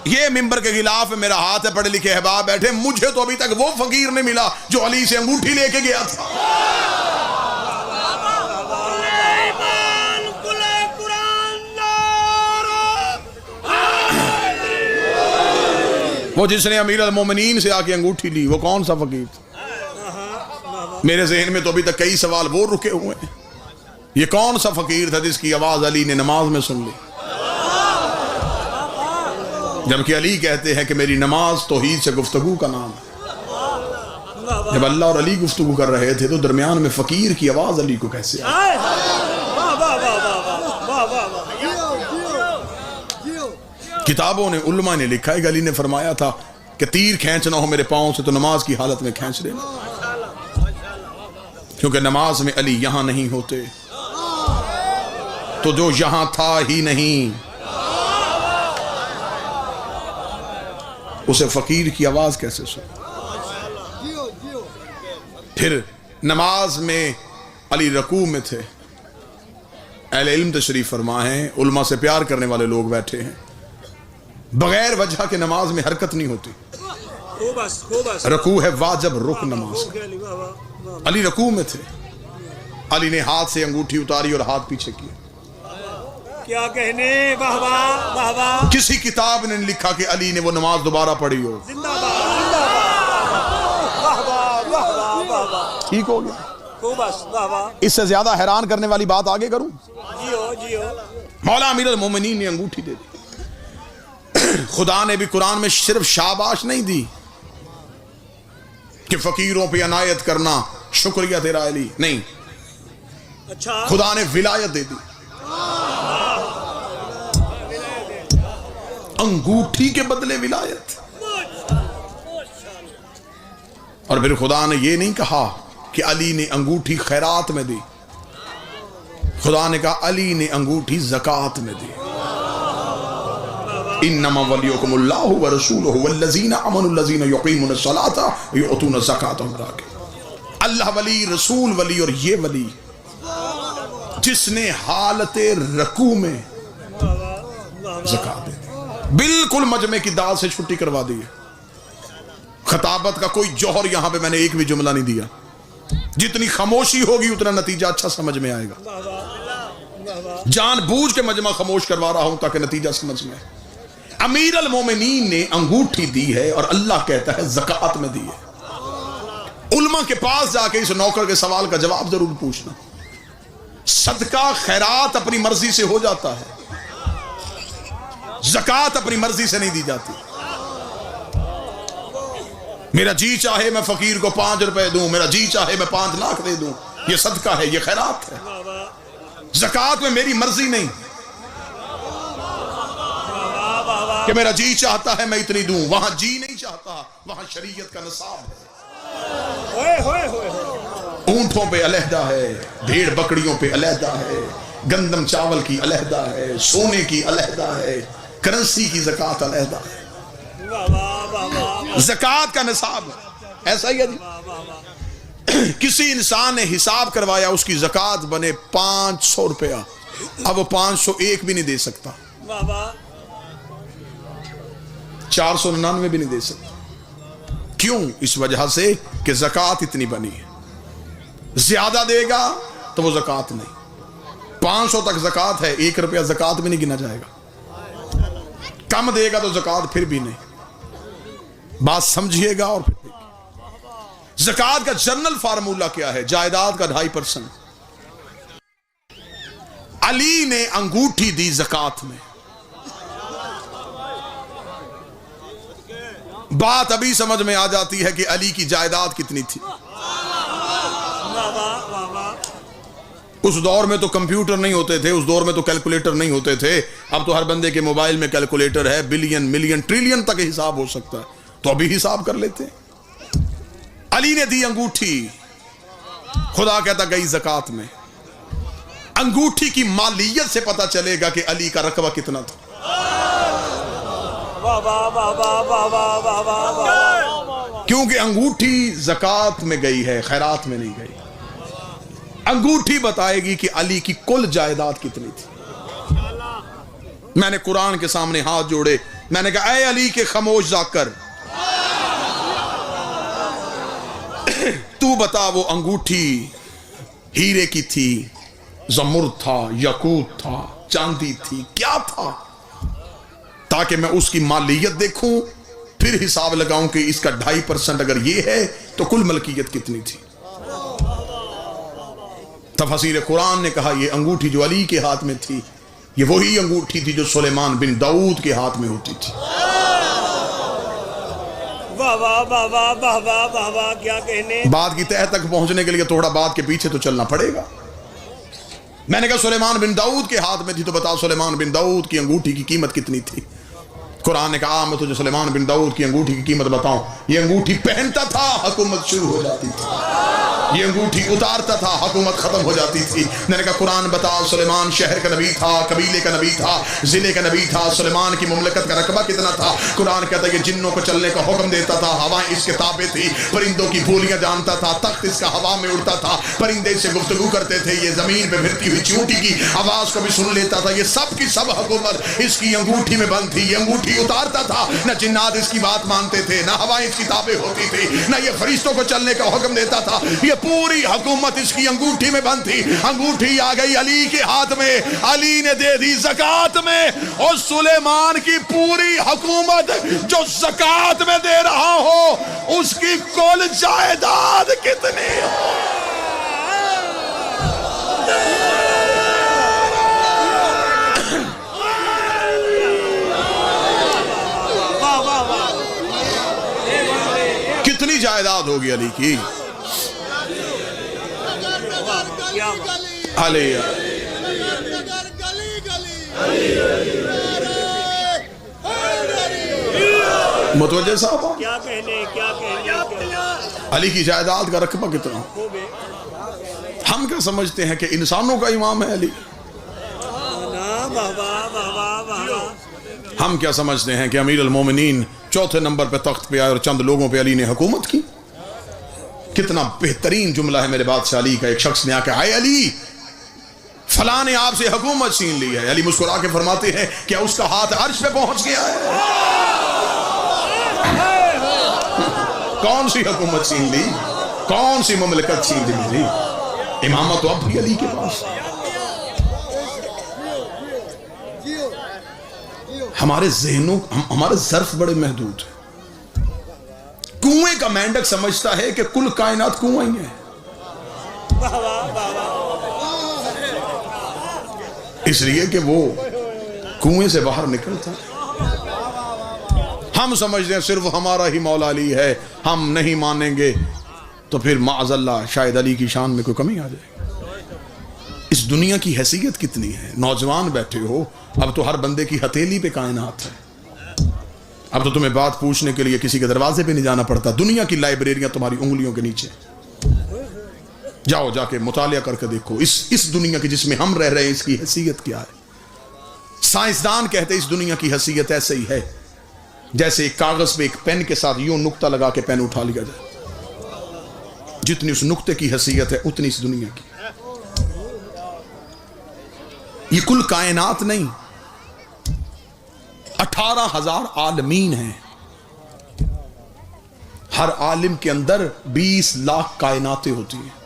یہ ممبر کے غلاف میں میرا ہاتھ ہے، پڑھے لکھے احباب بیٹھے، مجھے تو ابھی تک وہ فقیر نہیں ملا جو علی سے انگوٹھی لے کے گیا تھا۔ وہ جس نے امیر المومنین سے آ کے انگوٹھی لی، وہ کون سا فقیر تھا؟ میرے ذہن میں تو ابھی تک کئی سوال وہ رکے ہوئے ہیں، یہ کون سا فقیر تھا جس کی آواز علی نے نماز میں سن لی؟ جبکہ علی کہتے ہیں کہ میری نماز توحید سے گفتگو کا نام ہے۔ جب اللہ اور علی گفتگو کر رہے تھے تو درمیان میں فقیر کی آواز علی کو کیسے آئی؟ کتابوں نے، علماء نے لکھا ہے کہ علی نے فرمایا تھا کہ تیر کھینچنا ہو میرے پاؤں سے تو نماز کی حالت میں کھینچ لینا، کیونکہ نماز میں علی یہاں نہیں ہوتے تو جو یہاں تھا ہی نہیں اسے فقیر کی آواز کیسے سن؟ پھر نماز میں علی رکوع میں تھے، اہل علم تشریف فرما ہیں، علماء سے پیار کرنے والے لوگ بیٹھے ہیں، بغیر وجہ کے نماز میں حرکت نہیں ہوتی، رکوع ہے واجب رکن نماز کا۔ علی رکوع میں تھے، علی نے ہاتھ سے انگوٹھی اتاری اور ہاتھ پیچھے کیا۔ کیا کہنے، واہ واہ واہ واہ۔ کسی کتاب نے لکھا کہ علی نے وہ نماز دوبارہ پڑھی ہو۔ زندہ باد، زندہ باد، واہ واہ واہ واہ واہ واہ۔ ٹھیک ہو گیا؟ بس واہ واہ۔ اس سے زیادہ حیران کرنے والی بات آگے کروں؟ جیو جیو۔ مولا امیر المومنین نے انگوٹھی دے دی۔ خدا نے بھی قرآن میں صرف شاباش نہیں دی کہ فقیروں پہ عنایت کرنا شکریہ تیرا علی، نہیں، اچھا، خدا نے ولایت دے دی، انگوٹھی کے بدلے ولایت۔ اور پھر خدا نے یہ نہیں کہا کہ علی نے انگوٹھی خیرات میں دی، خدا نے کہا علی نے انگوٹھی زکوٰۃ میں دی۔ انما ولیکم اللہ ورسولہ والذین آمنوا الذین یقیمون الصلاۃ ویؤتون الزکاۃ۔ اللہ ولی، رسول ولی، اور یہ ولی جس نے حالت رکوع میں زکوٰۃ دے دی، بالکل مجمع کی داد سے چھٹی کروا دی ہے۔ خطابت کا کوئی جوہر یہاں پہ میں نے ایک بھی جملہ نہیں دیا، جتنی خاموشی ہوگی اتنا نتیجہ اچھا سمجھ میں آئے گا۔ جان بوجھ کے مجمع خاموش کروا رہا ہوں تاکہ نتیجہ سمجھ میں آئے۔ امیر المومنین نے انگوٹھی دی ہے اور اللہ کہتا ہے زکوٰۃ میں دی ہے۔ علماء کے پاس جا کے اس نوکر کے سوال کا جواب ضرور پوچھنا۔ صدقہ خیرات اپنی مرضی سے ہو جاتا ہے، زکوٰۃ اپنی مرضی سے نہیں دی جاتی۔ میرا جی چاہے میں فقیر کو 5 روپے دوں، میرا جی چاہے میں 5 لاکھ دے دوں، یہ صدقہ ہے، یہ خیرات ہے۔ زکوٰۃ میں میری مرضی نہیں کہ میرا جی چاہتا ہے میں اتنی دوں، وہاں جی نہیں چاہتا، وہاں شریعت کا نصاب ہے۔ اونٹوں پہ علیحدہ ہے، بھیڑ بکریوں پہ علیحدہ ہے، گندم چاول کی علیحدہ ہے، سونے کی علیحدہ ہے، کرنسی کی زکوٰۃ علیحدہ ہے۔ زکوٰۃ کا نصاب ہے، ایسا ہی ہے جی۔ کسی انسان نے حساب کروایا، اس کی زکوٰۃ بنے 500 روپیہ، اب وہ 501 بھی نہیں دے سکتا، 499 بھی نہیں دے سکتا۔ کیوں؟ اس وجہ سے کہ زکوٰۃ اتنی بنی ہے، زیادہ دے گا تو وہ زکوٰۃ نہیں۔ 500 تک زکوٰۃ ہے، 1 روپیہ زکوٰۃ میں نہیں گنا جائے گا، کم دے گا تو زکوٰۃ پھر بھی نہیں۔ بات سمجھیے گا اور پھر دیکھیے۔ زکوٰۃ کا جنرل فارمولہ کیا ہے؟ جائیداد کا 2.5%۔ علی نے انگوٹھی دی زکوٰۃ میں، بات ابھی سمجھ میں آ جاتی ہے کہ علی کی جائیداد کتنی تھی۔ اس دور میں تو کمپیوٹر نہیں ہوتے تھے، اس دور میں تو کیلکولیٹر نہیں ہوتے تھے، اب تو ہر بندے کے موبائل میں کیلکولیٹر ہے، بلین ملین ٹریلین تک حساب ہو سکتا ہے، تو ابھی حساب کر لیتے ہیں۔ علی نے دی انگوٹھی، خدا کہتا گئی زکوٰۃ میں۔ انگوٹھی کی مالیت سے پتہ چلے گا کہ علی کا رقبہ کتنا تھا۔ کیونکہ انگوٹھی زکوٰۃ میں گئی ہے، خیرات میں نہیں گئی۔ انگوٹھی بتائے گی کہ علی کی کل جائیداد کتنی تھی۔ میں نے قرآن کے سامنے ہاتھ جوڑے میں نے کہا اے علی کے خاموش ذاکر، تو بتا وہ انگوٹھی ہیرے کی تھی، زمرد تھا، یاقوت تھا، چاندی تھی، کیا تھا، تاکہ میں اس کی مالیت دیکھوں، پھر حساب لگاؤں کہ اس کا 2.5% اگر یہ ہے تو کل ملکیت کتنی تھی۔ تفسیر قرآن نے کہا یہ انگوٹھی جو علی کے ہاتھ میں تھی، یہ وہی انگوٹھی تھی جو سلیمان بن داؤد کے ہاتھ میں ہوتی تھی۔ واہ واہ واہ واہ واہ واہ واہ واہ، کیا کہنے۔ بات کی تہہ تک پہنچنے کے لیے تھوڑا بات کے پیچھے تو چلنا پڑے گا۔ میں نے کہا سلیمان بن داؤد کے ہاتھ میں تھی، تو بتا سلیمان بن داؤد کی انگوٹھی کی قیمت کتنی تھی؟ قرآن نے کہا میں تجھے سلیمان بن داؤد کی انگوٹھی کی قیمت بتاؤں، یہ انگوٹھی پہنتا تھا حکومت شروع ہو جاتی تھی، یہ انگوٹھی اتارتا تھا حکومت ختم ہو جاتی تھی۔ میں نے کہا قرآن بتا سلیمان شہر کا نبی تھا، قبیلے کا نبی تھا، ضلع کا نبی تھا، سلیمان کی مملکت کا رقبہ کتنا تھا؟ قرآن کہتا ہے کہ جنوں کو چلنے کا حکم دیتا تھا، ہوائیں اس کے تابع تھی، پرندوں کی بولیاں جانتا تھا، تخت اس کا ہوا میں اڑتا تھا، پرندے سے گفتگو کرتے تھے، یہ زمین پہ پھرتی ہوئی چیونٹی کی آواز کو بھی سن لیتا تھا، یہ سب کی سب حکومت اس کی انگوٹھی میں بند تھی۔ یہ انگوٹھی اتارتا تھا، نہ جنات اس کی بات مانتے تھے، نہ ہوائیں اس کی تابع ہوتی تھی، نہ یہ فرشتوں کو چلنے کا حکم دیتا تھا، یہ پوری حکومت اس کی انگوٹھی میں بند تھی۔ انگوٹھی آ گئی علی کے ہاتھ میں، علی نے دے دی زکات میں، اور سلیمان کی پوری حکومت جو زکات میں دے رہا ہو اس کی کل جائیداد کتنی ہو؟ کتنی جائیداد ہوگی علی کی؟ علیہ متوجہ صاحب، کیا کہنے کیا کہنے۔ علی کی جائیداد کا رقبہ کتنا؟ ہم کیا سمجھتے ہیں کہ انسانوں کا امام ہے علی؟ ہم کیا سمجھتے ہیں کہ امیر المومنین چوتھے نمبر پہ تخت پہ آئے اور چند لوگوں پہ علی نے حکومت کی؟ کتنا بہترین جملہ ہے میرے بادشاہ علی کا۔ ایک شخص نے آ کے اے علی فلاں نے آپ سے حکومت چھین لی ہے۔ علی مسکرا کے فرماتے ہیں کیا اس کا ہاتھ عرش پہ پہنچ گیا ہے؟ کون سی حکومت چھین لی؟ کون سی مملکت چھین لی میری؟ امامت تو اب بھی علی کے پاس۔ ہمارے ذہنوں ہمارے ظرف بڑے محدود ہیں۔ کنویں کا مینڈک سمجھتا ہے کہ کل کائنات کنواں ہی ہے، اس لیے کہ وہ کنویں سے باہر نکلتا ہے۔ ہم سمجھتے ہیں صرف ہمارا ہی مولا علی ہے، ہم نہیں مانیں گے تو پھر معاذ اللہ شاید علی کی شان میں کوئی کمی آ جائے۔ اس دنیا کی حیثیت کتنی ہے؟ نوجوان بیٹھے ہو، اب تو ہر بندے کی ہتھیلی پہ کائنات ہے، اب تو تمہیں بات پوچھنے کے لیے کسی کے دروازے پہ نہیں جانا پڑتا، دنیا کی لائبریریاں تمہاری انگلیوں کے نیچے۔ جاؤ جا کے مطالعہ کر کے دیکھو اس دنیا کی جس میں ہم رہ رہے ہیں اس کی حیثیت کیا ہے۔ سائنسدان کہتے ہیں اس دنیا کی حیثیت ایسے ہی ہے جیسے ایک کاغذ پہ ایک پین کے ساتھ یوں نقطہ لگا کے پین اٹھا لیا جائے، جتنی اس نقطے کی حیثیت ہے اتنی اس دنیا کی۔ یہ کل کائنات نہیں، 18,000 عالمین ہیں، ہر عالم کے اندر 20 لاکھ کائناتیں ہوتی ہیں۔